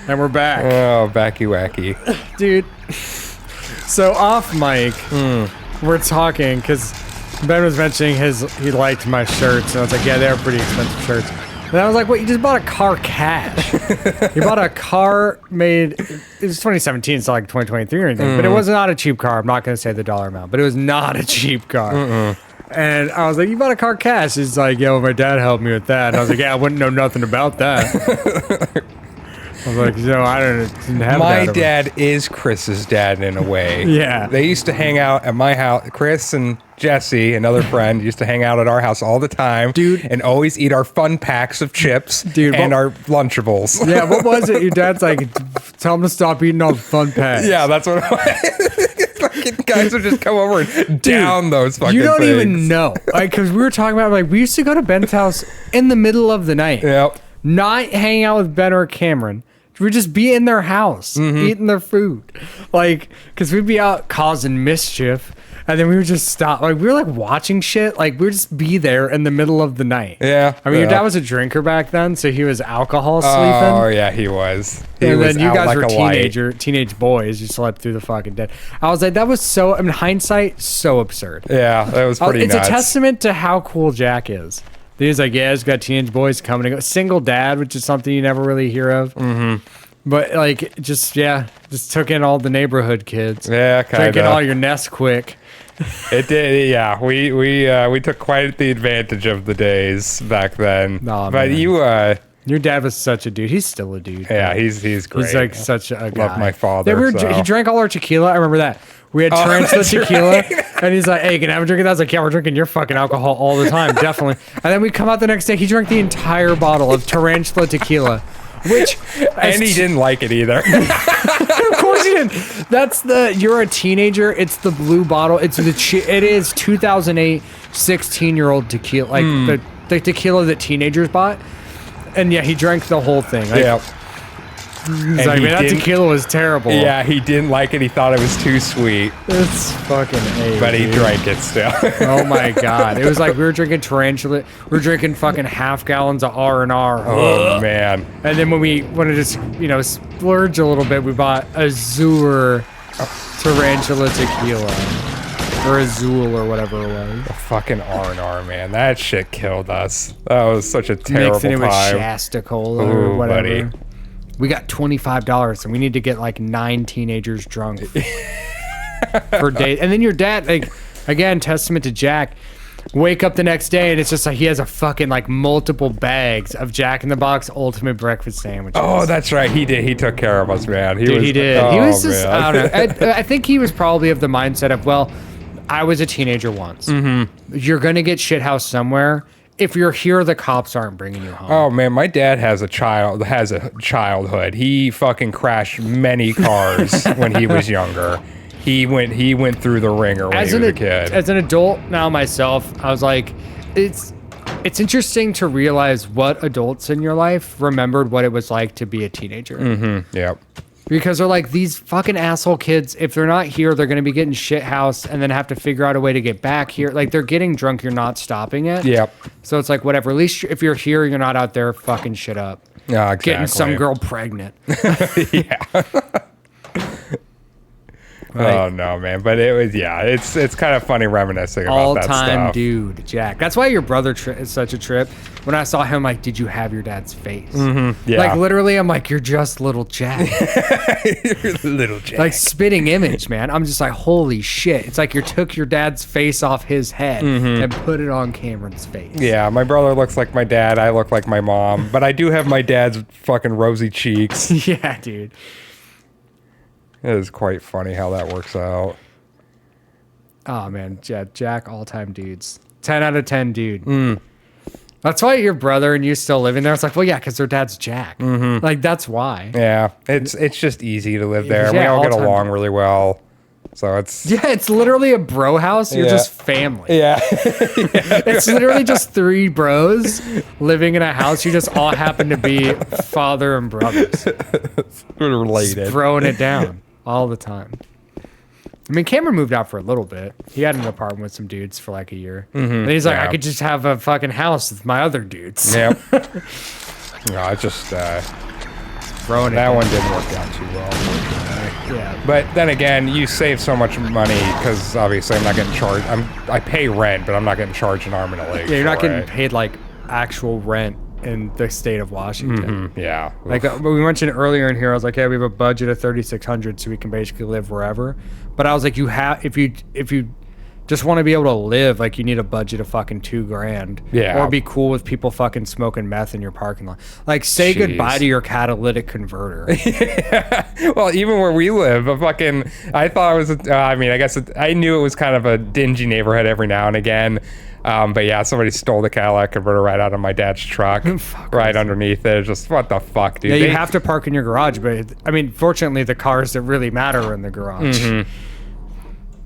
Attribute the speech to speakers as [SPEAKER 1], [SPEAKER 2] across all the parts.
[SPEAKER 1] And we're back.
[SPEAKER 2] Oh, backy wacky.
[SPEAKER 1] Dude. So off mic, we're talking because Ben was mentioning he liked my shirts. And I was like, yeah, they're pretty expensive shirts. And I was like, what, you just bought a car cash. You bought a car made, it was 2017, it's not like 2023 or anything. But it was not a cheap car. I'm not going to say the dollar amount, but it was not a cheap car. And I was like, you bought a car cash? He's like, yeah, well, my dad helped me with that. And I was like, yeah, I wouldn't know nothing about that. I was like, I didn't have
[SPEAKER 2] My dad is Chris's dad in a way.
[SPEAKER 1] Yeah.
[SPEAKER 2] They used to hang out at my house. Chris and Jesse, another friend, used to hang out at our house all the time.
[SPEAKER 1] Dude.
[SPEAKER 2] And always eat our fun packs of chips
[SPEAKER 1] Dude,
[SPEAKER 2] and our Lunchables.
[SPEAKER 1] Yeah, what was it? Your dad's like, tell him to stop eating all the fun packs.
[SPEAKER 2] Yeah, that's what it was. Fucking guys would just come over and down those fucking
[SPEAKER 1] You don't
[SPEAKER 2] things.
[SPEAKER 1] even know. Like, because we were talking about, like, we used to go to Ben's house in the middle of the night.
[SPEAKER 2] Yep.
[SPEAKER 1] Not hanging out with Ben or Cameron. We'd just be in their house, eating their food. Like, because we'd be out causing mischief. And then we would just stop. Like, we were like watching shit. Like, we would just be there in the middle of the night.
[SPEAKER 2] Yeah.
[SPEAKER 1] I mean, your dad was a drinker back then, so he was alcohol sleeping.
[SPEAKER 2] Oh, yeah, he was. He
[SPEAKER 1] And
[SPEAKER 2] was
[SPEAKER 1] then you
[SPEAKER 2] out
[SPEAKER 1] guys
[SPEAKER 2] like
[SPEAKER 1] were
[SPEAKER 2] a light.
[SPEAKER 1] teenage boys. You slept through the fucking dead. I was like, that was so, I mean, hindsight, so absurd.
[SPEAKER 2] Yeah, that was pretty
[SPEAKER 1] It's
[SPEAKER 2] nuts.
[SPEAKER 1] a testament to how cool Jack is. He's like, yeah, he's got teenage boys coming and go. Single dad, which is something you never really hear of. Mm-hmm. But like, just took in all the neighborhood kids.
[SPEAKER 2] Yeah, kind
[SPEAKER 1] Drinking all
[SPEAKER 2] of.
[SPEAKER 1] your Nesquik.
[SPEAKER 2] It did, yeah. We took quite the advantage of the days back then.
[SPEAKER 1] Nah,
[SPEAKER 2] but
[SPEAKER 1] man. Your dad was such a dude. He's still a dude.
[SPEAKER 2] yeah, he's great.
[SPEAKER 1] He's like such a guy.
[SPEAKER 2] Love my father.
[SPEAKER 1] He drank all our tequila. I remember that. We had tarantula
[SPEAKER 2] that's
[SPEAKER 1] tequila, and he's like, "Hey, can I have a drink of that?" I was like, "Yeah, we're drinking your fucking alcohol all the time, definitely." And then we come out the next day. He drank the entire bottle of tarantula tequila, which
[SPEAKER 2] and he didn't like it either.
[SPEAKER 1] Of course he didn't. You're a teenager. It's the blue bottle. It is 2008 16-year-old tequila, like the tequila that teenagers bought. And yeah, he drank the whole thing. Like,
[SPEAKER 2] Yeah.
[SPEAKER 1] he's like, man, that tequila was terrible.
[SPEAKER 2] Yeah, he didn't like it. He thought it was too sweet,
[SPEAKER 1] It's fucking A.
[SPEAKER 2] but he
[SPEAKER 1] dude.
[SPEAKER 2] drank it still.
[SPEAKER 1] Oh my god. It was like we were drinking tarantula. We were drinking fucking half gallons of R&R.
[SPEAKER 2] Oh man.
[SPEAKER 1] And then when we wanted to, splurge a little bit, we bought Azure tarantula tequila. Or Azul or whatever it was.
[SPEAKER 2] Fucking R&R, man. That shit killed us. That was such a terrible
[SPEAKER 1] Mixing it with
[SPEAKER 2] time.
[SPEAKER 1] Shasta Cola or
[SPEAKER 2] Ooh,
[SPEAKER 1] whatever.
[SPEAKER 2] buddy.
[SPEAKER 1] We got $25 and we need to get like 9 teenagers drunk for days. And then your dad, like, again, testament to Jack, wake up the next day and it's just like he has a fucking like multiple bags of Jack in the Box ultimate breakfast sandwiches.
[SPEAKER 2] Oh, that's right. He did. He took care of us, man.
[SPEAKER 1] Dude, he did.
[SPEAKER 2] Oh,
[SPEAKER 1] He was just,
[SPEAKER 2] man.
[SPEAKER 1] I don't know. I think he was probably of the mindset of, well, I was a teenager once. Mm-hmm. You're going to get shithoused somewhere. If you're here, the cops aren't bringing you home.
[SPEAKER 2] Oh man, my dad has a childhood. He fucking crashed many cars when he was younger. He went through the ringer when he was a kid.
[SPEAKER 1] As an adult now myself, I was like, it's interesting to realize what adults in your life remembered what it was like to be a teenager.
[SPEAKER 2] Mm-hmm. Yep.
[SPEAKER 1] Because they're like, these fucking asshole kids, if they're not here, they're going to be getting shit housed and then have to figure out a way to get back here. Like, they're getting drunk, you're not stopping it.
[SPEAKER 2] Yep.
[SPEAKER 1] So it's like, whatever. At least if you're here, you're not out there fucking shit up.
[SPEAKER 2] Yeah, exactly.
[SPEAKER 1] Getting some girl pregnant.
[SPEAKER 2] Yeah.
[SPEAKER 1] Right.
[SPEAKER 2] Oh no, man! But it was it's kind of funny reminiscing about
[SPEAKER 1] All
[SPEAKER 2] that
[SPEAKER 1] time
[SPEAKER 2] stuff.
[SPEAKER 1] dude, Jack. That's why your brother is such a trip. When I saw him, like, did you have your dad's face?
[SPEAKER 2] Mm-hmm. Yeah.
[SPEAKER 1] Like, literally, I'm like, you're just little Jack.
[SPEAKER 2] Little Jack.
[SPEAKER 1] Like, spitting image, man. I'm just like, holy shit. It's like you took your dad's face off his head and put it on Cameron's face.
[SPEAKER 2] Yeah, my brother looks like my dad. I look like my mom, but I do have my dad's fucking rosy cheeks.
[SPEAKER 1] Yeah, dude.
[SPEAKER 2] It is quite funny how that works out.
[SPEAKER 1] Oh, man. Jack, all-time dudes. 10 out of 10, dude. That's why your brother and you still living there. It's like, well, yeah, because their dad's Jack. Like, that's why.
[SPEAKER 2] Yeah, it's just easy to live there.
[SPEAKER 1] Yeah,
[SPEAKER 2] We all get
[SPEAKER 1] all-time.
[SPEAKER 2] along really well, so it's
[SPEAKER 1] Yeah, it's literally a bro house. You're
[SPEAKER 2] Yeah.
[SPEAKER 1] just family.
[SPEAKER 2] yeah.
[SPEAKER 1] It's literally just 3 bros living in a house. You just all happen to be father and brothers.
[SPEAKER 2] Related.
[SPEAKER 1] Throwing it down all the time. I mean, Cameron moved out for a little bit. He had an apartment with some dudes for like a year. And he's like,
[SPEAKER 2] yeah.
[SPEAKER 1] I could just have a fucking house with my other dudes.
[SPEAKER 2] Yep. No, it's just
[SPEAKER 1] throwing it.
[SPEAKER 2] That one didn't work out too well, unfortunately.
[SPEAKER 1] Yeah.
[SPEAKER 2] But then again, you save so much money because obviously I'm not getting charged. I pay rent, but I'm not getting charged an arm and a leg.
[SPEAKER 1] Yeah, you're not
[SPEAKER 2] for
[SPEAKER 1] getting
[SPEAKER 2] it.
[SPEAKER 1] paid like actual rent in the state of Washington.
[SPEAKER 2] Yeah.
[SPEAKER 1] Like we mentioned earlier in here, I was like, yeah, we have a budget of 3,600, so we can basically live wherever. But I was like, you have if you just want to be able to live, like you need a budget of fucking $2,000.
[SPEAKER 2] Yeah.
[SPEAKER 1] Or be cool with people fucking smoking meth in your parking lot. Like say
[SPEAKER 2] Jeez.
[SPEAKER 1] goodbye to your catalytic converter.
[SPEAKER 2] Well, even where we live, I thought it was, I guess I knew it was kind of a dingy neighborhood every now and again. But yeah, somebody stole the Cadillac converter right out of my dad's truck, right underneath it. Just what the fuck, dude?
[SPEAKER 1] Yeah, you have to park in your garage, but I mean, fortunately, the cars that really matter are in the garage.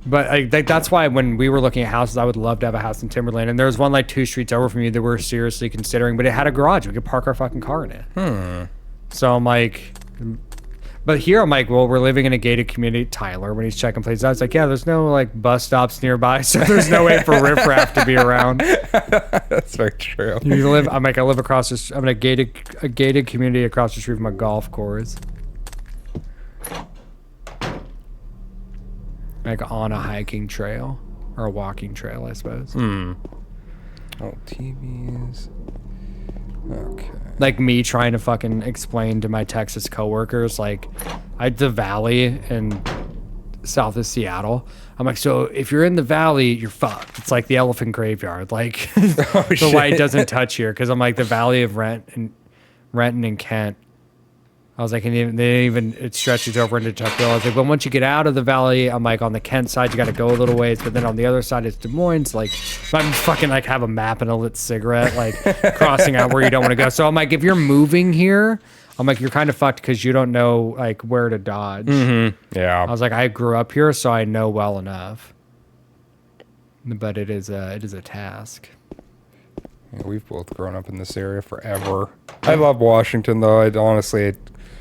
[SPEAKER 1] But that's why when we were looking at houses, I would love to have a house in Timberland. And there was one like 2 streets over from you that we're seriously considering, but it had a garage. We could park our fucking car in it. So I'm like, but here I'm like, well, we're living in a gated community. Tyler, when he's checking places, I was like, yeah, there's no like bus stops nearby, so there's no way for riffraff to be around.
[SPEAKER 2] That's very true.
[SPEAKER 1] You live. I'm like, I live across this. I'm in a gated community across the street from a golf course. Like on a hiking trail or a walking trail, I suppose.
[SPEAKER 2] Oh, TVs. Okay.
[SPEAKER 1] Like me trying to fucking explain to my Texas coworkers, like the valley in south of Seattle. I'm like, so if you're in the valley, you're fucked. It's like the elephant graveyard. Like the light doesn't touch here because I'm like the valley of Renton and Kent. I was like, and it stretches over into Tuckville. I was like, well, once you get out of the valley, I'm like, on the Kent side, you got to go a little ways, but then on the other side, it's Des Moines. Like, I'm fucking like have a map and a lit cigarette, like crossing out where you don't want to go. So I'm like, if you're moving here, I'm like, you're kind of fucked because you don't know like where to dodge.
[SPEAKER 2] Yeah.
[SPEAKER 1] I was like, I grew up here, so I know well enough. But it is a task.
[SPEAKER 2] Yeah, we've both grown up in this area forever. I love Washington, though.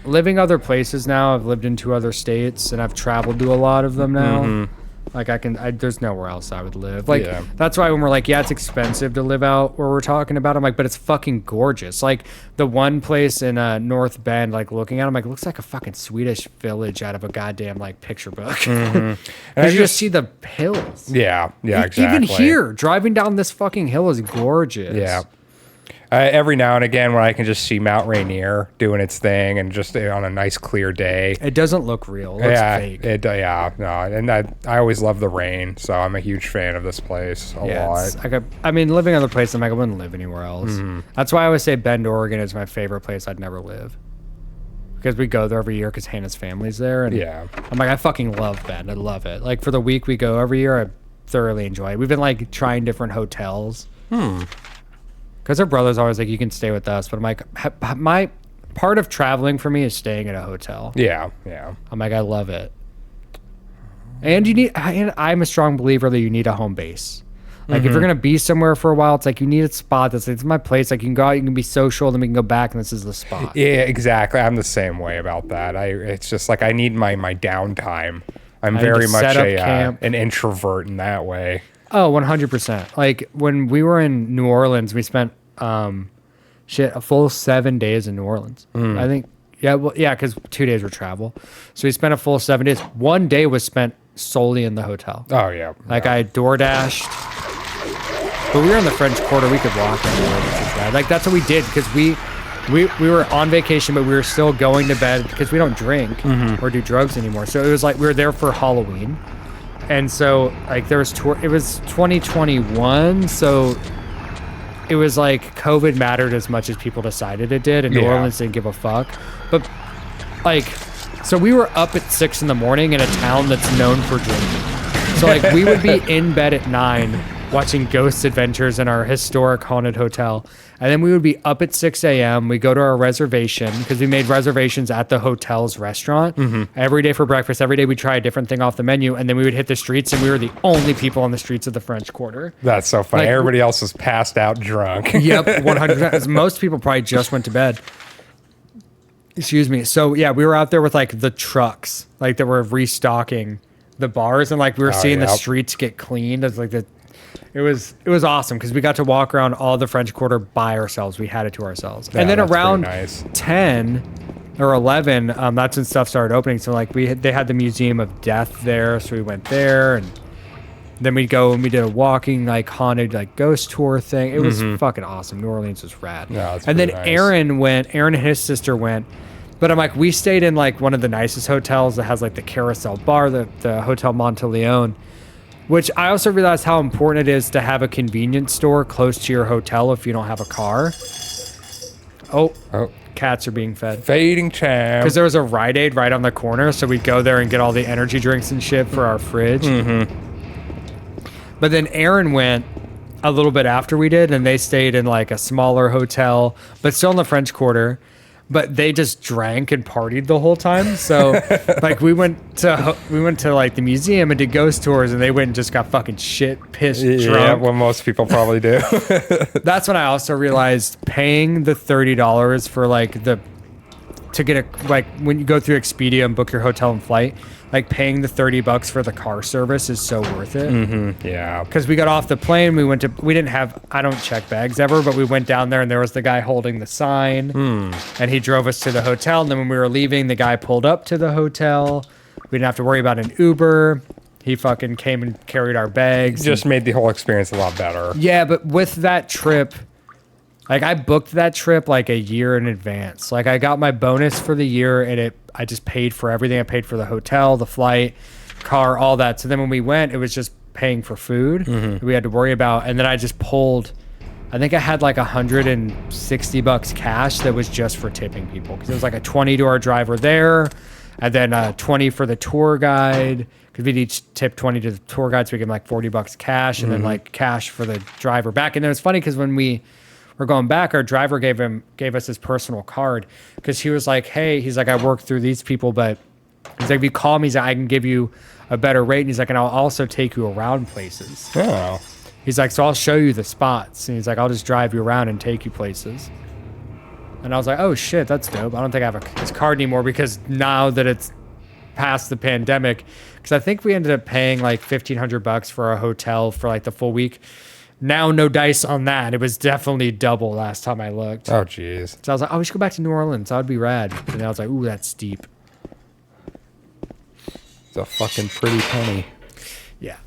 [SPEAKER 1] Living other places now, I've lived in 2 other states, and I've traveled to a lot of them now. Like there's nowhere else I would live. Like that's why when we're like, yeah, it's expensive to live out where we're talking about, I'm like, but it's fucking gorgeous. Like the one place in North Bend, like looking at it, I'm like, it looks like a fucking Swedish village out of a goddamn like picture book. And you just see the hills.
[SPEAKER 2] Yeah, exactly.
[SPEAKER 1] Even here, driving down this fucking hill is gorgeous.
[SPEAKER 2] Yeah. Every now and again, when I can just see Mount Rainier doing its thing, and just on a nice clear day,
[SPEAKER 1] it doesn't look real. It looks fake.
[SPEAKER 2] And I always love the rain, so I'm a huge fan of this place a lot.
[SPEAKER 1] I mean, living other places, I'm like, I wouldn't live anywhere else. That's why I always say Bend, Oregon is my favorite place I'd never live. Because we go there every year because Hannah's family's there. And I'm like, I fucking love Bend. I love it. Like for the week we go every year, I thoroughly enjoy it. We've been like trying different hotels. Because her brother's always like, you can stay with us. But I'm like, my part of traveling for me is staying at a hotel.
[SPEAKER 2] Yeah.
[SPEAKER 1] I'm like, I love it. And I'm a strong believer that you need a home base. Like if you're going to be somewhere for a while, it's like you need a spot that's like, it's my place. Like you can go out, you can be social, then we can go back and this is the spot.
[SPEAKER 2] Yeah, exactly. I'm the same way about that. It's just like I need my downtime. I'm very much an introvert in that way.
[SPEAKER 1] Oh, 100%. Like when we were in New Orleans, we spent a full 7 days in New Orleans. I think, because 2 days were travel. So we spent a full 7 days. 1 day was spent solely in the hotel.
[SPEAKER 2] Oh, yeah.
[SPEAKER 1] Like I DoorDashed. But we were in the French Quarter. We could walk anywhere. Like that's what we did because we were on vacation, but we were still going to bed because we don't drink or do drugs anymore. So it was like we were there for Halloween. And so, like, it was 2021, so it was like COVID mattered as much as people decided it did, and New Orleans didn't give a fuck. But, like, so we were up at 6 in the morning in a town that's known for drinking. So, like, we would be in bed at 9 watching Ghost Adventures in our historic haunted hotel. And then we would be up at 6 a.m. We go to our reservation because we made reservations at the hotel's restaurant every day for breakfast. Every day we try a different thing off the menu. And then we would hit the streets and we were the only people on the streets of the French Quarter.
[SPEAKER 2] That's so funny. Like, everybody else was passed out drunk.
[SPEAKER 1] Yep, 100%. Most people probably just went to bed. Excuse me. So, yeah, we were out there with like the trucks, like that were restocking the bars. And like we were seeing the streets get cleaned. As like it was awesome because we got to walk around all the French Quarter by ourselves. We had it to ourselves. Yeah, and then around 10, or 11, that's when stuff started opening. So like they had the Museum of Death there, so we went there, and then we'd go and we did a walking like haunted like ghost tour thing. It was fucking awesome. New Orleans was rad.
[SPEAKER 2] Yeah, it's
[SPEAKER 1] and then
[SPEAKER 2] pretty nice.
[SPEAKER 1] Aaron and his sister went, but I'm like, we stayed in like one of the nicest hotels that has like the Carousel Bar, the Hotel Monteleone, which I also realized how important it is to have a convenience store close to your hotel if you don't have a car. Oh, cats are being fed.
[SPEAKER 2] Fading champ.
[SPEAKER 1] Because there was a Rite Aid right on the corner, so we'd go there and get all the energy drinks and shit for our fridge. But then Aaron went a little bit after we did, and they stayed in like a smaller hotel, but still in the French Quarter. But they just drank and partied the whole time. So like we went to like the museum and did ghost tours, and they went and just got fucking shit pissed
[SPEAKER 2] Yeah,
[SPEAKER 1] drunk.
[SPEAKER 2] what most people probably do.
[SPEAKER 1] That's when I also realized paying the $30 for like to get a, like when you go through Expedia and book your hotel and flight, like paying the $30 for the car service is so worth it.
[SPEAKER 2] Yeah.
[SPEAKER 1] Because we got off the plane, we didn't have, I don't check bags ever, but we went down there and there was the guy holding the sign, and he drove us to the hotel. And then when we were leaving, the guy pulled up to the hotel. We didn't have to worry about an Uber. He fucking came and carried our bags.
[SPEAKER 2] Just made the whole experience a lot better.
[SPEAKER 1] Yeah, but with that trip, like I booked that trip like a year in advance. Like I got my bonus for the year, and I just paid for everything. I paid for the hotel, the flight, car, all that. So then when we went, it was just paying for food that we had to worry about. And then I just pulled, I think I had like $160 cash that was just for tipping people. Because it was like a 20 to our driver there, and then 20 for the tour guide. Because we'd each tip 20 to the tour guide, so we give him like $40 cash, and then like cash for the driver back. And then it's funny because when we were going back, our driver gave us his personal card, because he was like, hey, he's like, I work through these people, but he's like, if you call me, he's like, I can give you a better rate. And he's like, and I'll also take you around places.
[SPEAKER 2] Oh.
[SPEAKER 1] He's like, so I'll show you the spots. And he's like, I'll just drive you around and take you places. And I was like, oh shit, that's dope. I don't think I have his card anymore, because now that it's past the pandemic, because I think we ended up paying like $1,500 for a hotel for like the full week. Now, no dice on that. It was definitely double last time I looked.
[SPEAKER 2] Oh, jeez.
[SPEAKER 1] So I was like, oh, we should go back to New Orleans. That would be rad. And I was like, ooh, that's steep.
[SPEAKER 2] It's a fucking pretty penny.
[SPEAKER 1] Yeah.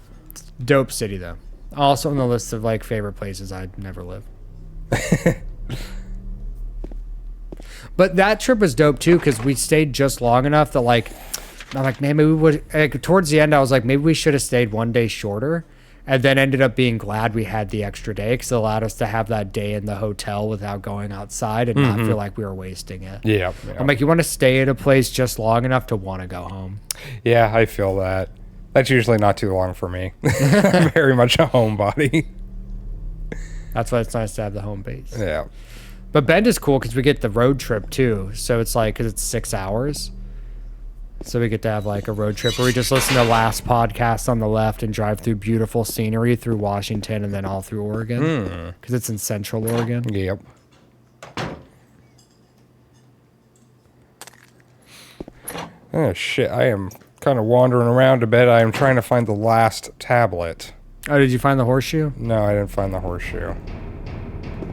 [SPEAKER 1] Dope city, though. Also on the list of, like, favorite places I'd never live. But that trip was dope, too, because we stayed just long enough that, like, I'm like, man, maybe we would... Like, towards the end, I was like, maybe we should have stayed one day shorter. And then ended up being glad we had the extra day, because it allowed us to have that day in the hotel without going outside and not feel like we were wasting it.
[SPEAKER 2] Yeah.
[SPEAKER 1] I'm like, you want to stay at a place just long enough to want to go home.
[SPEAKER 2] Yeah, I feel that. That's usually not too long for me. I'm very much a homebody.
[SPEAKER 1] That's why it's nice to have the home base.
[SPEAKER 2] Yeah.
[SPEAKER 1] But Bend is cool because we get the road trip too. So it's like, because it's 6 hours. So we get to have like a road trip where we just listen to last podcast on the left and drive through beautiful scenery through Washington and then all through Oregon. Because it's in central Oregon.
[SPEAKER 2] Yep. Oh, shit. I am kind of wandering around a bit. I am trying to find the last tablet.
[SPEAKER 1] Oh, did you find the horseshoe?
[SPEAKER 2] No, I didn't find the horseshoe.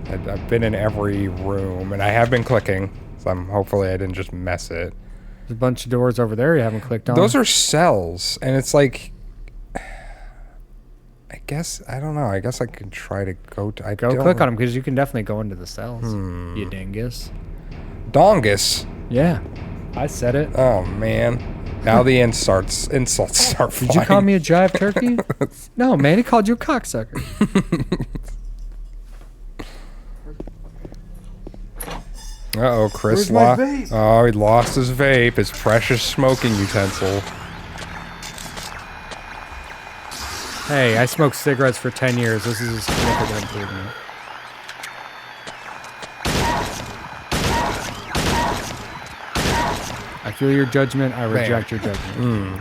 [SPEAKER 2] I've been in every room, and I have been clicking. So hopefully I didn't just mess it.
[SPEAKER 1] There's a bunch of doors over there you haven't clicked on.
[SPEAKER 2] Those are cells, and it's like... I guess, I don't know. I guess I could try to go to...
[SPEAKER 1] Go click on them, because you can definitely go into the cells. You dingus.
[SPEAKER 2] Dongus.
[SPEAKER 1] Yeah. I said it.
[SPEAKER 2] Oh, man. Now the insults start flying.
[SPEAKER 1] Did you call me a jive turkey? No, man. He called you a cocksucker.
[SPEAKER 2] Uh-oh, Chris
[SPEAKER 3] Where's my vape?
[SPEAKER 2] Oh, he lost his vape, his precious smoking utensil.
[SPEAKER 1] Hey, I smoked cigarettes for 10 years. This is a significant improvement. I feel your judgment. I reject your judgment.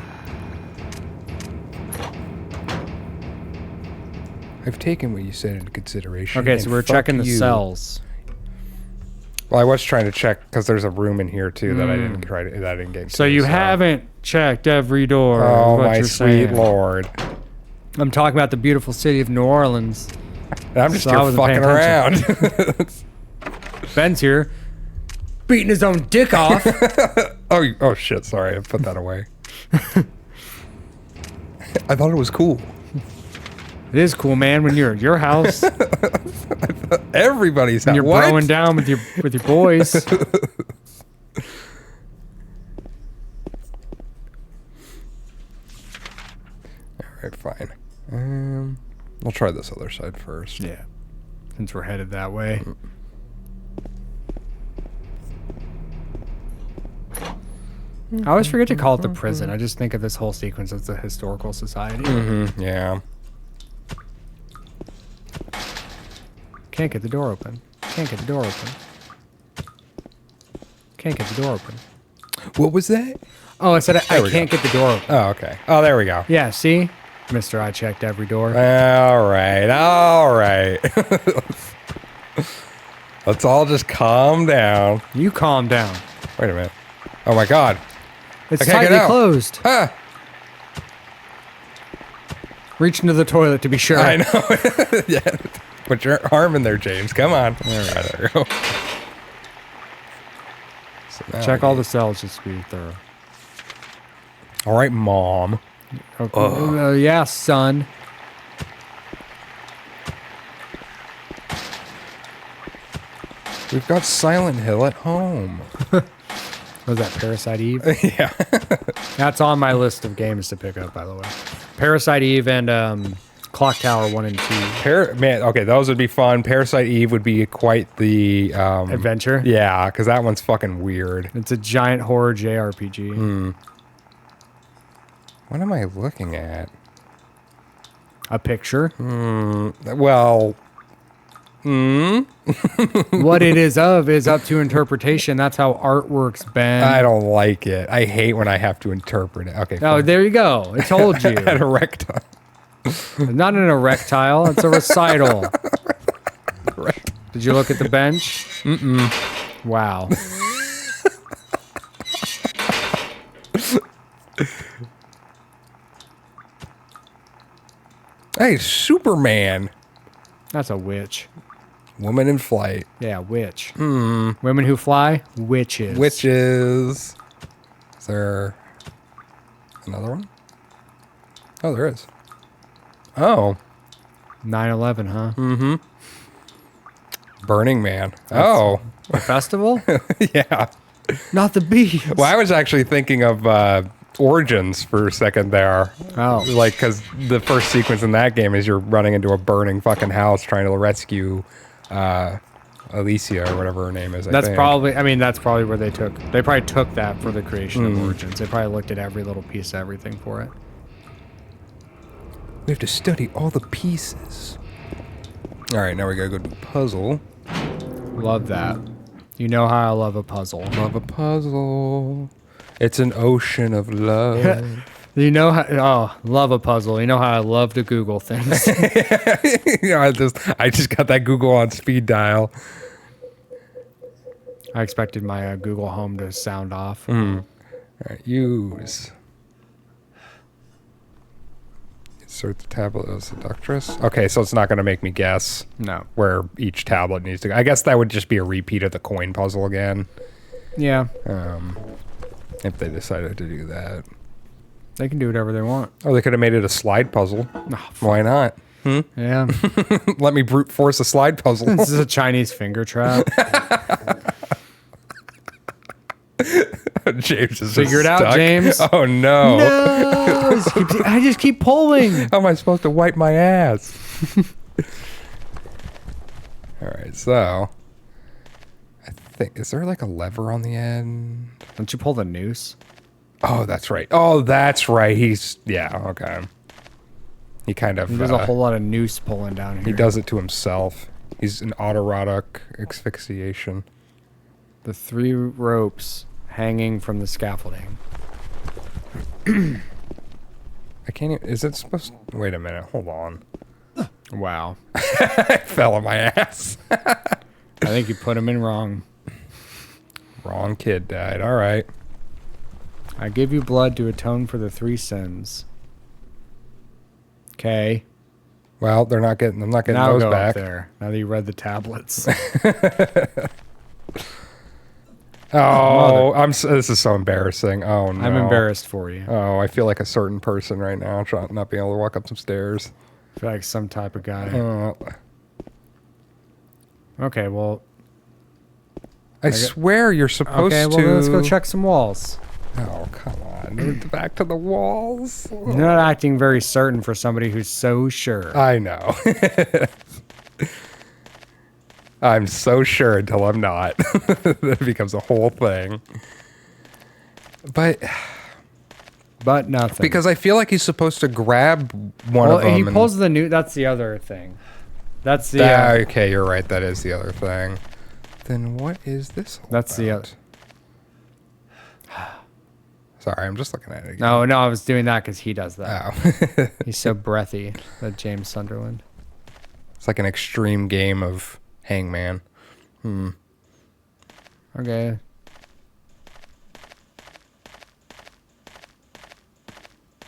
[SPEAKER 2] I've taken what you said into consideration.
[SPEAKER 1] Okay, so
[SPEAKER 2] and
[SPEAKER 1] we're
[SPEAKER 2] fuck
[SPEAKER 1] checking the
[SPEAKER 2] you.
[SPEAKER 1] cells.
[SPEAKER 2] Well, I was trying to check because there's a room in here too that I didn't try to. That I didn't get.
[SPEAKER 1] So
[SPEAKER 2] to,
[SPEAKER 1] you haven't checked every door.
[SPEAKER 2] Oh
[SPEAKER 1] is what
[SPEAKER 2] my
[SPEAKER 1] you're
[SPEAKER 2] sweet
[SPEAKER 1] saying.
[SPEAKER 2] lord!
[SPEAKER 1] I'm talking about the beautiful city of New Orleans.
[SPEAKER 2] And I'm just
[SPEAKER 1] So I
[SPEAKER 2] here
[SPEAKER 1] wasn't
[SPEAKER 2] fucking
[SPEAKER 1] paying
[SPEAKER 2] around.
[SPEAKER 1] Ben's here. beating his own dick off.
[SPEAKER 2] Oh shit! Sorry, I put that away. I thought it was cool.
[SPEAKER 1] It is cool, man, when you're at your house and
[SPEAKER 2] Everybody's
[SPEAKER 1] you're
[SPEAKER 2] what?
[SPEAKER 1] throwing down with your boys.
[SPEAKER 2] All right, fine. I'll try this other side first.
[SPEAKER 1] Yeah, since we're headed that way. I always forget to call it the prison. I just think of this whole sequence as the historical society.
[SPEAKER 2] Yeah.
[SPEAKER 1] Can't get the door open. Can't get the door open. Can't get the door open.
[SPEAKER 2] What was that?
[SPEAKER 1] Oh, I said I
[SPEAKER 2] we
[SPEAKER 1] can't get the door open.
[SPEAKER 2] Oh, okay. Oh, there we go.
[SPEAKER 1] Yeah, see? Mister, I checked every door.
[SPEAKER 2] All right. All right. Let's all just calm down.
[SPEAKER 1] You calm down.
[SPEAKER 2] Wait a minute. Oh my God.
[SPEAKER 1] It's
[SPEAKER 2] I can't get
[SPEAKER 1] tightly
[SPEAKER 2] out.
[SPEAKER 1] closed.
[SPEAKER 2] Ah,
[SPEAKER 1] Reach into the toilet to be sure.
[SPEAKER 2] I know. Yeah. Put your arm in there, James. Come on. There we go. So now
[SPEAKER 1] Check all the cells just to be thorough.
[SPEAKER 2] All right, Mom.
[SPEAKER 1] Okay. Yeah, son.
[SPEAKER 2] We've got Silent Hill at home.
[SPEAKER 1] Was that Parasite Eve?
[SPEAKER 2] Yeah.
[SPEAKER 1] That's on my list of games to pick up, by the way. Parasite Eve and Clock Tower 1 and 2.
[SPEAKER 2] Man, okay, those would be fun. Parasite Eve would be quite the
[SPEAKER 1] Adventure?
[SPEAKER 2] Yeah, because that one's fucking weird.
[SPEAKER 1] It's a giant horror JRPG.
[SPEAKER 2] What am I looking at?
[SPEAKER 1] A picture.
[SPEAKER 2] Well,
[SPEAKER 1] What it is up to interpretation. That's how art works, Ben.
[SPEAKER 2] I don't like it. I hate when I have to interpret it. Okay.
[SPEAKER 1] Oh,
[SPEAKER 2] fine.
[SPEAKER 1] there you go. I told you.
[SPEAKER 2] At erectile.
[SPEAKER 1] Not an erectile. It's a recital. Did you look at the bench? Mm-mm. Wow.
[SPEAKER 2] Hey, Superman.
[SPEAKER 1] That's a witch.
[SPEAKER 2] Woman in flight.
[SPEAKER 1] Yeah, witch. Women who fly, witches.
[SPEAKER 2] Witches. Is there another one? Oh, there is. Oh.
[SPEAKER 1] 9/11, huh?
[SPEAKER 2] Burning Man. Oh.
[SPEAKER 1] The festival?
[SPEAKER 2] Yeah.
[SPEAKER 1] Not the bees.
[SPEAKER 2] Well, I was actually thinking of Origins for a second there.
[SPEAKER 1] Oh.
[SPEAKER 2] Like, because the first sequence in that game is you're running into a burning fucking house trying to rescue Alicia or whatever her name is.
[SPEAKER 1] That's probably where they probably took that for the creation of Origins. They probably looked at every little piece of everything for it.
[SPEAKER 2] We have to study all the pieces. All right, now we gotta go do puzzle.
[SPEAKER 1] Love that. You know how I love a puzzle.
[SPEAKER 2] Love a puzzle. It's an ocean of love.
[SPEAKER 1] You know how, love a puzzle. You know how I love to Google things.
[SPEAKER 2] You know, I just got that Google on speed dial.
[SPEAKER 1] I expected my Google Home to sound off.
[SPEAKER 2] All right, use. Insert the tablet as seductress. Okay, so it's not going to make me guess
[SPEAKER 1] No.
[SPEAKER 2] where each tablet needs to go. I guess that would just be a repeat of the coin puzzle again.
[SPEAKER 1] Yeah.
[SPEAKER 2] If they decided to do that.
[SPEAKER 1] They can do whatever they want.
[SPEAKER 2] Or they could have made it a slide puzzle. Why not?
[SPEAKER 1] Yeah.
[SPEAKER 2] Let me brute force a slide puzzle.
[SPEAKER 1] This is a Chinese finger trap.
[SPEAKER 2] James is
[SPEAKER 1] Figure it
[SPEAKER 2] just
[SPEAKER 1] out,
[SPEAKER 2] stuck.
[SPEAKER 1] James.
[SPEAKER 2] Oh no.
[SPEAKER 1] No! I just keep pulling.
[SPEAKER 2] How am I supposed to wipe my ass? All right, so I think, is there like a lever on the end?
[SPEAKER 1] Don't you pull the noose?
[SPEAKER 2] Oh, that's right. Oh, that's right. Yeah, okay. He kind of,
[SPEAKER 1] There's a whole lot of noose pulling down here.
[SPEAKER 2] he does it to himself. He's an autoerotic asphyxiation.
[SPEAKER 1] The 3 ropes hanging from the scaffolding.
[SPEAKER 2] I can't even, is it supposed to, wait a minute, hold on.
[SPEAKER 1] Wow.
[SPEAKER 2] I fell on my ass.
[SPEAKER 1] I think you put him in wrong.
[SPEAKER 2] Wrong kid died. All right.
[SPEAKER 1] I give you blood to atone for the 3 sins. Okay.
[SPEAKER 2] Well, I'm not getting
[SPEAKER 1] Now
[SPEAKER 2] those
[SPEAKER 1] go
[SPEAKER 2] back.
[SPEAKER 1] up there. Now that you read the tablets.
[SPEAKER 2] Oh, this is so embarrassing. Oh no.
[SPEAKER 1] I'm embarrassed for you.
[SPEAKER 2] Oh, I feel like a certain person right now, trying not being able to walk up some stairs.
[SPEAKER 1] I feel like some type of guy.
[SPEAKER 2] Oh.
[SPEAKER 1] Okay, well.
[SPEAKER 2] I swear you're supposed
[SPEAKER 1] Okay, well,
[SPEAKER 2] to.
[SPEAKER 1] then let's go check some walls.
[SPEAKER 2] Oh, come on. Back to the walls.
[SPEAKER 1] You're not acting very certain for somebody who's so sure.
[SPEAKER 2] I know. I'm so sure until I'm not. It becomes a whole thing. But
[SPEAKER 1] nothing.
[SPEAKER 2] because I feel like he's supposed to grab one of them.
[SPEAKER 1] He pulls the new. That's the other thing. That's the.
[SPEAKER 2] Okay, you're right. That is the other thing. Then what is this?
[SPEAKER 1] That's the other.
[SPEAKER 2] Sorry, I'm just looking at it again.
[SPEAKER 1] No, I was doing that because he does that.
[SPEAKER 2] Oh.
[SPEAKER 1] He's so breathy, that James Sunderland.
[SPEAKER 2] It's like an extreme game of Hangman.
[SPEAKER 1] Okay.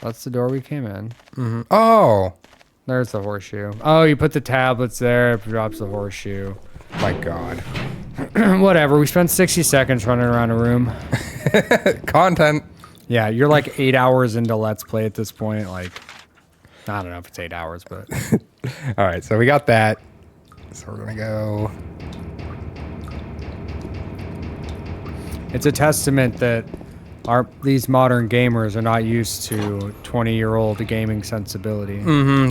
[SPEAKER 1] That's the door we came in.
[SPEAKER 2] Mm-hmm. Oh,
[SPEAKER 1] There's the horseshoe. Oh, you put the tablets there, it drops the horseshoe.
[SPEAKER 2] my God.
[SPEAKER 1] Whatever, we spent 60 seconds running around a room.
[SPEAKER 2] Content.
[SPEAKER 1] Yeah, you're like 8 hours into Let's Play at this point. Like, I don't know if it's 8 hours, but...
[SPEAKER 2] All right, so we got that. So we're going to go...
[SPEAKER 1] It's a testament that these modern gamers are not used to 20-year-old gaming sensibility.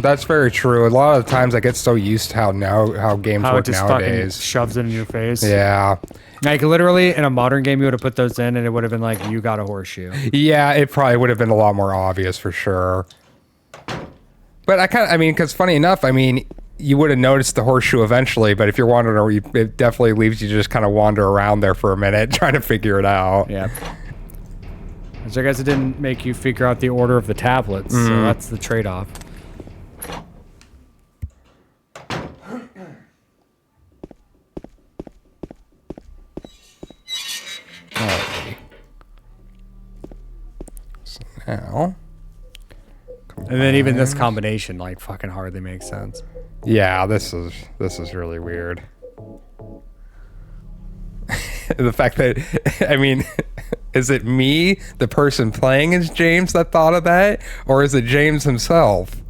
[SPEAKER 2] That's very true. A lot of the times I get so used to how games
[SPEAKER 1] How it
[SPEAKER 2] work
[SPEAKER 1] just fucking
[SPEAKER 2] nowadays.
[SPEAKER 1] shoves it in your face.
[SPEAKER 2] Yeah.
[SPEAKER 1] Like, literally, in a modern game, you would have put those in, and it would have been like, you got a horseshoe.
[SPEAKER 2] Yeah, it probably would have been a lot more obvious for sure. But because funny enough, you would have noticed the horseshoe eventually, but if you're wandering, it definitely leaves you to just kind of wander around there for a minute trying to figure it out.
[SPEAKER 1] Yeah. So I guess it didn't make you figure out the order of the tablets, so that's the trade-off.
[SPEAKER 2] Alrighty. So now...
[SPEAKER 1] And then even this combination, like, fucking hardly makes sense.
[SPEAKER 2] Yeah, this is really weird. The fact that, is it me, the person playing as James, that thought of that? Or is it James himself?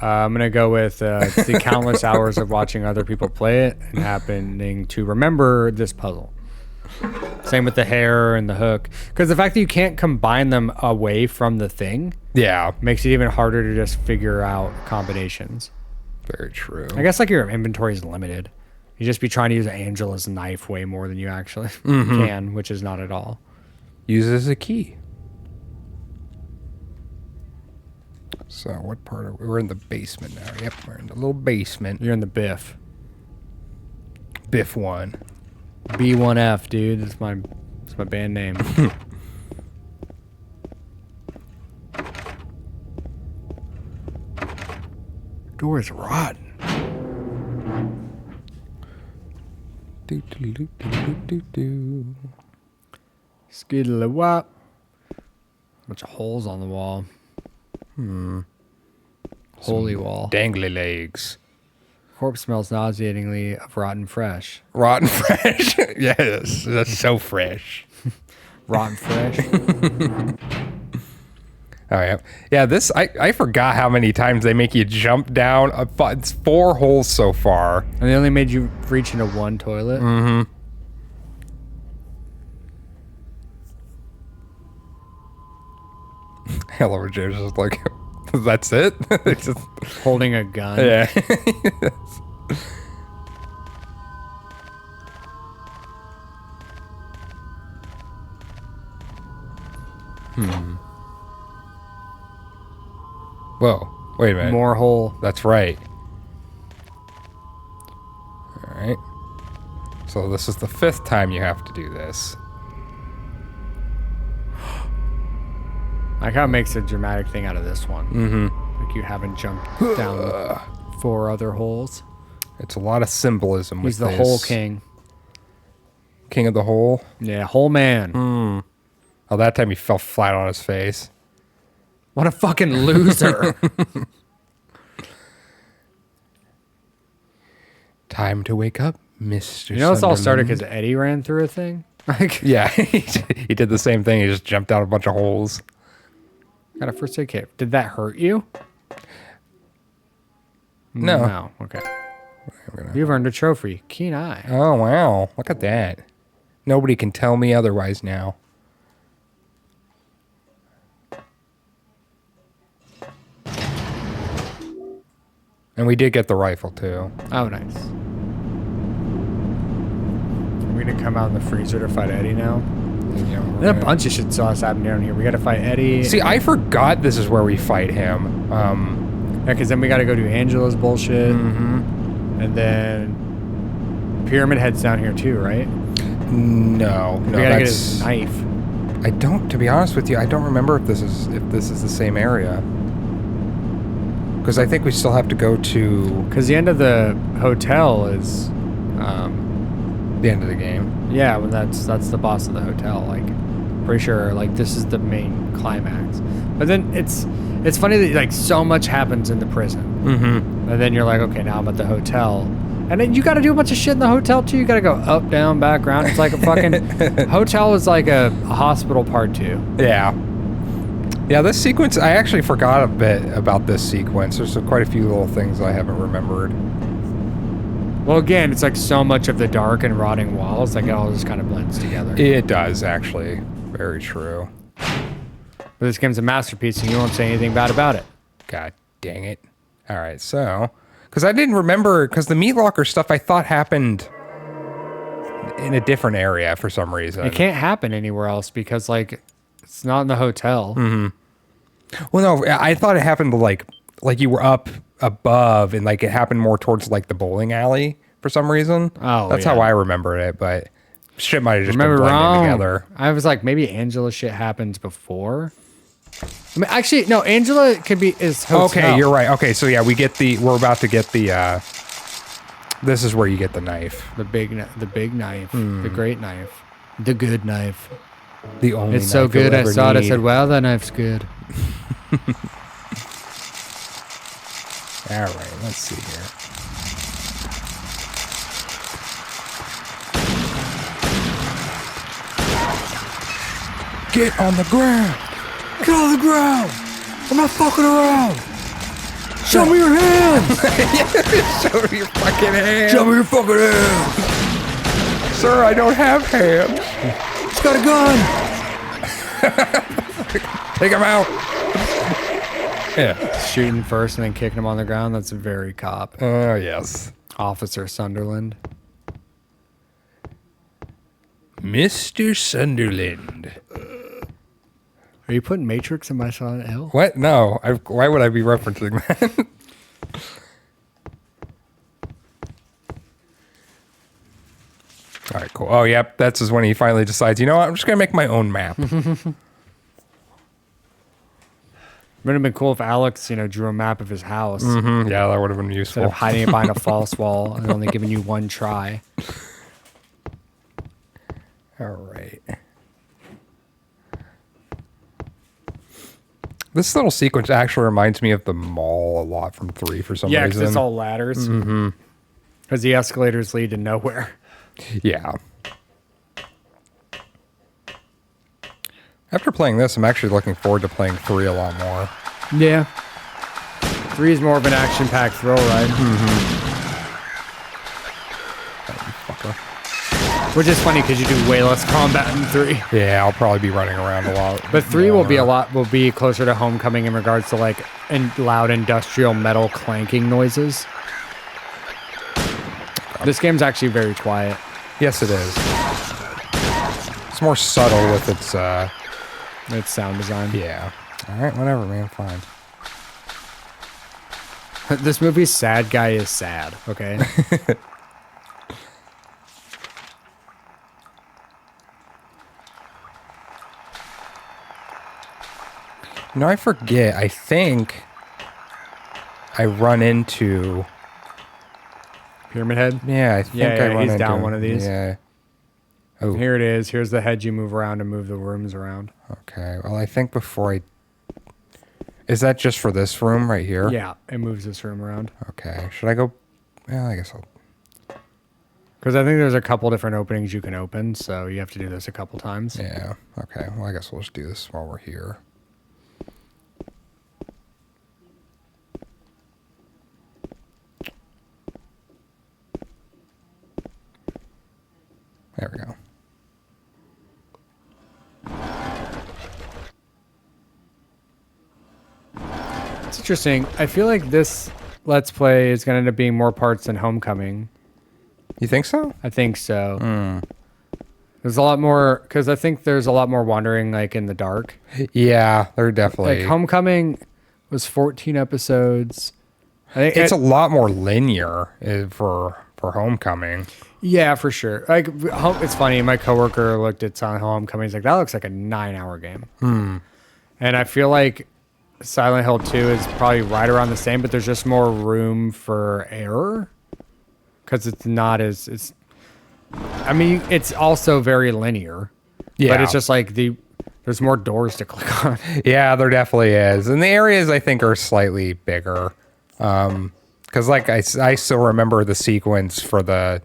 [SPEAKER 1] I'm going to go with the countless hours of watching other people play it and happening to remember this puzzle. Same with the hair and the hook. Because the fact that you can't combine them away from the thing
[SPEAKER 2] Yeah,
[SPEAKER 1] makes it even harder to just figure out combinations.
[SPEAKER 2] very true.
[SPEAKER 1] I guess like your inventory is limited. You just be trying to use Angela's knife way more than you actually can, which is not at all.
[SPEAKER 2] Use it as a key. So what part are we? We're in the basement now. Yep, we're in the little basement.
[SPEAKER 1] You're in the Biff.
[SPEAKER 2] Biff 1.
[SPEAKER 1] B1F, dude. That's my band name. Door is rotten.
[SPEAKER 2] Do, do, do, do, do, do.
[SPEAKER 1] Skiddly wop. Bunch of holes on the wall. Holy wall.
[SPEAKER 2] Dangly legs.
[SPEAKER 1] Corpse smells nauseatingly of rotten fresh.
[SPEAKER 2] Rotten fresh. Yes, that's so fresh.
[SPEAKER 1] Rotten fresh.
[SPEAKER 2] Oh yeah, yeah. This I forgot how many times they make you jump down. It's 4 holes so far.
[SPEAKER 1] And they only made you reach into one toilet.
[SPEAKER 2] Hello, James is like, that's it. It's just,
[SPEAKER 1] Holding a gun.
[SPEAKER 2] yeah. Whoa! Wait a minute.
[SPEAKER 1] More hole.
[SPEAKER 2] That's right. All right. So this is the 5th time you have to do this.
[SPEAKER 1] Like how it makes a dramatic thing out of this one. Like you haven't jumped down 4 other holes.
[SPEAKER 2] It's a lot of symbolism with
[SPEAKER 1] He's the
[SPEAKER 2] this.
[SPEAKER 1] hole king.
[SPEAKER 2] King of the hole.
[SPEAKER 1] Yeah, hole man.
[SPEAKER 2] Oh, that time he fell flat on his face.
[SPEAKER 1] What a fucking loser.
[SPEAKER 2] Time to wake up, Mr.
[SPEAKER 1] You know, it's all started
[SPEAKER 2] Sunderland.
[SPEAKER 1] because Eddie ran through a thing. Like,
[SPEAKER 2] Yeah, he did the same thing. He just jumped down a bunch of holes.
[SPEAKER 1] got a first aid kit. Did that hurt you?
[SPEAKER 2] No.
[SPEAKER 1] No. Okay. You've earned a trophy. Keen eye.
[SPEAKER 2] Oh, wow. Look at that. Nobody can tell me otherwise now. And we did get the rifle, too.
[SPEAKER 1] Oh, nice. We're gonna come out in the freezer to fight Eddie now.
[SPEAKER 2] Yeah,
[SPEAKER 1] There's a bunch of shit sauce happening down here. We gotta fight Eddie.
[SPEAKER 2] See, I forgot this is where we fight him.
[SPEAKER 1] Yeah, because then we gotta go do Angela's bullshit.
[SPEAKER 2] Mm-hmm.
[SPEAKER 1] And then Pyramid Head's down here too, right?
[SPEAKER 2] No,
[SPEAKER 1] We gotta get
[SPEAKER 2] that's...
[SPEAKER 1] his knife.
[SPEAKER 2] I don't, to be honest with you, I don't remember if this is the same area. Because I think we still have to go to
[SPEAKER 1] Because the end of the hotel is,
[SPEAKER 2] the end of the game.
[SPEAKER 1] yeah, when that's the boss of the hotel. Like, pretty sure like this is the main climax. But then it's funny that like so much happens in the prison,
[SPEAKER 2] Mm-hmm.
[SPEAKER 1] and then you're like, okay, now I'm at the hotel, and then you got to do a bunch of shit in the hotel too. You got to go up, down, back, round. It's like a fucking hotel is like a hospital part 2.
[SPEAKER 2] Yeah. Yeah, this sequence, I actually forgot a bit about this sequence. There's quite a few little things I haven't remembered.
[SPEAKER 1] Well, again, it's like so much of the dark and rotting walls, like it all just kind of blends together.
[SPEAKER 2] It does, actually. Very true.
[SPEAKER 1] But this game's a masterpiece, and you won't say anything bad about it.
[SPEAKER 2] God dang it. All right, so... Because I didn't remember... Because the meat locker stuff I thought happened in a different area for some reason.
[SPEAKER 1] It can't happen anywhere else because, like, it's not in the hotel.
[SPEAKER 2] Well, no, I thought it happened like you were up above and like it happened more towards like the bowling alley for some reason.
[SPEAKER 1] Oh,
[SPEAKER 2] that's
[SPEAKER 1] yeah.
[SPEAKER 2] how I remembered it, but shit might have just
[SPEAKER 1] Remember
[SPEAKER 2] been blending
[SPEAKER 1] wrong.
[SPEAKER 2] together.
[SPEAKER 1] I was like, maybe Angela shit happens before. I mean, actually, no. Angela could be is hotel.
[SPEAKER 2] Okay, you're right. Okay, so yeah, we're about to get the. This is where you get the knife.
[SPEAKER 1] The big knife, the great knife, the good knife.
[SPEAKER 2] The only.
[SPEAKER 1] It's so
[SPEAKER 2] knife you'll
[SPEAKER 1] good. I
[SPEAKER 2] ever
[SPEAKER 1] saw it. I
[SPEAKER 2] need.
[SPEAKER 1] said, "Wow, that knife's good."
[SPEAKER 2] All right, let's see here. Get on the ground.
[SPEAKER 1] Get on the ground! I'm not fucking around. Show me your hands.
[SPEAKER 2] Show me your fucking hands.
[SPEAKER 1] Show me your fucking hands.
[SPEAKER 2] Sir, I don't have hands.
[SPEAKER 1] He's got a gun.
[SPEAKER 2] Take him out. Yeah.
[SPEAKER 1] Shooting first and then kicking him on the ground. That's very cop.
[SPEAKER 2] Oh, yes.
[SPEAKER 1] Officer Sunderland.
[SPEAKER 2] Mr. Sunderland.
[SPEAKER 1] Are you putting Matrix in my Silent Hill?
[SPEAKER 2] What? No. Why would I be referencing that? All right, cool. Oh, yep. That's just when he finally decides, you know what? I'm just going to make my own map.
[SPEAKER 1] Would have been cool if Alex, drew a map of his house
[SPEAKER 2] Yeah, that would have been
[SPEAKER 1] instead
[SPEAKER 2] useful.
[SPEAKER 1] of hiding it behind a false wall and only giving you one try.
[SPEAKER 2] All right. This little sequence actually reminds me of the mall a lot from 3 for some
[SPEAKER 1] Yeah, because
[SPEAKER 2] reason.
[SPEAKER 1] it's all ladders. Because the escalators lead to nowhere.
[SPEAKER 2] Yeah. After playing this, I'm actually looking forward to playing 3 a lot more.
[SPEAKER 1] Yeah. 3 is more of an action-packed thrill ride.
[SPEAKER 2] Fucker.
[SPEAKER 1] Which is funny because you do way less combat in 3.
[SPEAKER 2] Yeah, I'll probably be running around a lot.
[SPEAKER 1] But 3 will
[SPEAKER 2] more.
[SPEAKER 1] be closer to Homecoming in regards to like loud industrial metal clanking noises. This game's actually very quiet.
[SPEAKER 2] Yes, it is. It's more subtle with its,
[SPEAKER 1] It's sound design.
[SPEAKER 2] yeah. All right, whatever, man, fine.
[SPEAKER 1] This movie's sad guy is sad, okay?
[SPEAKER 2] No, I forget. I think I run into...
[SPEAKER 1] Pyramid Head.
[SPEAKER 2] Yeah, I think
[SPEAKER 1] Yeah,
[SPEAKER 2] I run
[SPEAKER 1] he's
[SPEAKER 2] into...
[SPEAKER 1] down one of these.
[SPEAKER 2] Yeah. Oh,
[SPEAKER 1] Here it is. Here's the head you move around and move the rooms around.
[SPEAKER 2] okay. Well, I think before I... Is that just for this room right here?
[SPEAKER 1] Yeah, it moves this room around.
[SPEAKER 2] Okay. Should I go... Yeah, I guess I'll...
[SPEAKER 1] Because I think there's a couple different openings you can open, so you have to do this a couple times.
[SPEAKER 2] Yeah. Okay. Well, I guess we'll just do this while we're here. There we go.
[SPEAKER 1] It's interesting. I feel like this Let's Play is going to end up being more parts than Homecoming.
[SPEAKER 2] You think so?
[SPEAKER 1] I think so. There's a lot more, because I think there's a lot more wandering, like, in the dark.
[SPEAKER 2] Yeah, they're definitely.
[SPEAKER 1] Like, Homecoming was 14 episodes. I think
[SPEAKER 2] It's a lot more linear for Homecoming.
[SPEAKER 1] Yeah, for sure. Like, it's funny. My coworker looked at Silent Hill Homecoming. He's like, that looks like a 9-hour game. And I feel like Silent Hill 2 is probably right around the same, but there's just more room for error. Because it's not as... I mean, it's also very linear.
[SPEAKER 2] Yeah.
[SPEAKER 1] But it's just like there's more doors to click on.
[SPEAKER 2] Yeah, there definitely is. And the areas, I think, are slightly bigger. Because, like, I still remember the sequence for the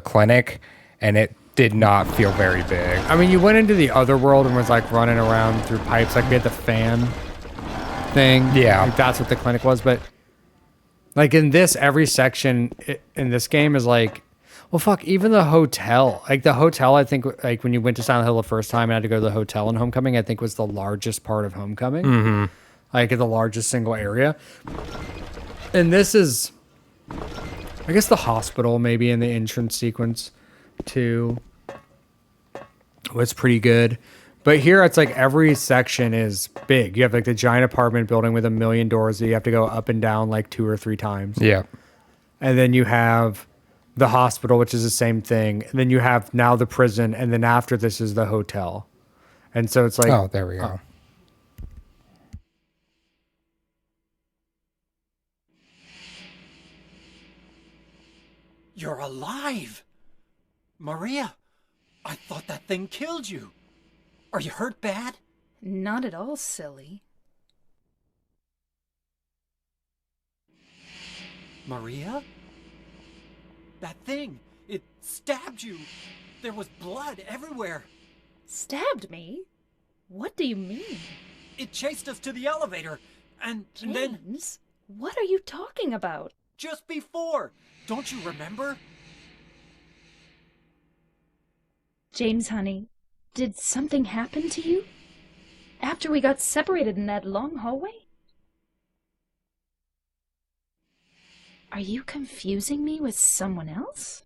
[SPEAKER 2] clinic, and it did not feel very big.
[SPEAKER 1] I mean, you went into the other world and was, like, running around through pipes. Like, we had the fan thing.
[SPEAKER 2] Yeah.
[SPEAKER 1] Like, that's what the clinic was. But, like, in this, every section in this game is, like, well, fuck, even the hotel. Like, the hotel, I think, like, when you went to Silent Hill the first time and had to go to the hotel in Homecoming, I think was the largest part of Homecoming. Like, the largest single area. And this is, I guess, the hospital, maybe, in the entrance sequence, too. Was pretty good. But here, it's like every section is big. You have, like, the giant apartment building with 1 million doors that you have to go up and down, like, 2 or 3 times.
[SPEAKER 2] Yeah.
[SPEAKER 1] And then you have the hospital, which is the same thing. And then you have now the prison. And then after this is the hotel. And so it's like...
[SPEAKER 2] Oh, there we go.
[SPEAKER 3] You're alive! Maria, I thought that thing killed you. Are you hurt bad?
[SPEAKER 4] Not at all, silly.
[SPEAKER 3] Maria? That thing, it stabbed you. There was blood everywhere.
[SPEAKER 4] Stabbed me? What do you mean?
[SPEAKER 3] It chased us to the elevator, and then
[SPEAKER 4] James, what are you talking about?
[SPEAKER 3] just before. Don't you remember?
[SPEAKER 4] James, honey, did something happen to you? After we got separated in that long hallway? Are you confusing me with someone else?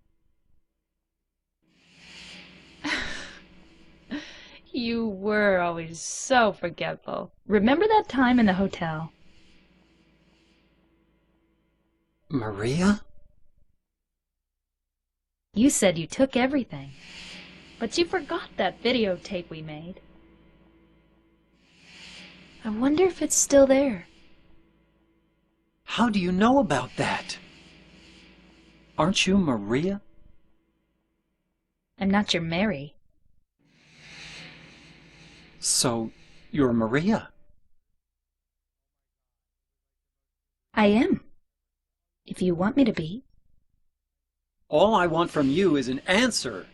[SPEAKER 4] You were always so forgetful. Remember that time in the hotel?
[SPEAKER 3] Maria?
[SPEAKER 4] You said you took everything, but you forgot that videotape we made. I wonder if it's still there.
[SPEAKER 3] How do you know about that? Aren't you Maria?
[SPEAKER 4] I'm not your Mary.
[SPEAKER 3] So, you're Maria.
[SPEAKER 4] I am. If you want me to be.
[SPEAKER 3] All I want from you is an answer.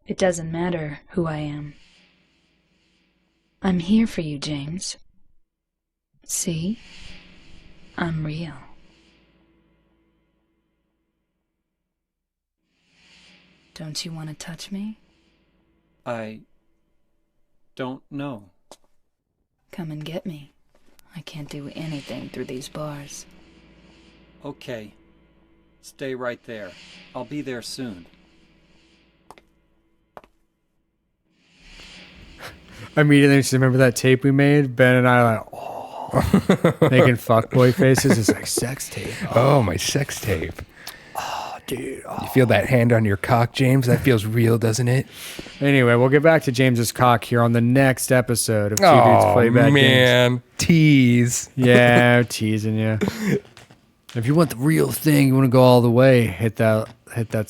[SPEAKER 4] It doesn't matter who I am. I'm here for you, James. See? I'm real. Don't you want to touch me?
[SPEAKER 3] I don't know.
[SPEAKER 4] Come and get me. I can't do anything through these bars.
[SPEAKER 3] Okay. Stay right there. I'll be there soon.
[SPEAKER 1] Immediately, just remember that tape we made? Ben and I are like, oh, making fuckboy faces. It's like sex tape.
[SPEAKER 2] Oh, my sex tape.
[SPEAKER 1] Oh, dude. Oh.
[SPEAKER 2] You feel that hand on your cock, James? That feels real, doesn't it?
[SPEAKER 1] Anyway, we'll get back to James's cock here on the next episode of Two Dudes
[SPEAKER 2] Oh,
[SPEAKER 1] Play Bad Games.
[SPEAKER 2] man. Tease.
[SPEAKER 1] Yeah, I'm teasing you. If you want the real thing, you want to go all the way, hit that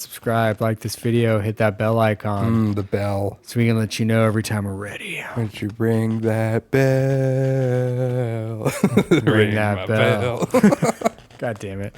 [SPEAKER 1] subscribe, like this video, hit that bell icon,
[SPEAKER 2] The bell.
[SPEAKER 1] so we can let you know every time we're ready.
[SPEAKER 2] Won't you ring that bell?
[SPEAKER 1] Ring that
[SPEAKER 2] my
[SPEAKER 1] bell. God damn it.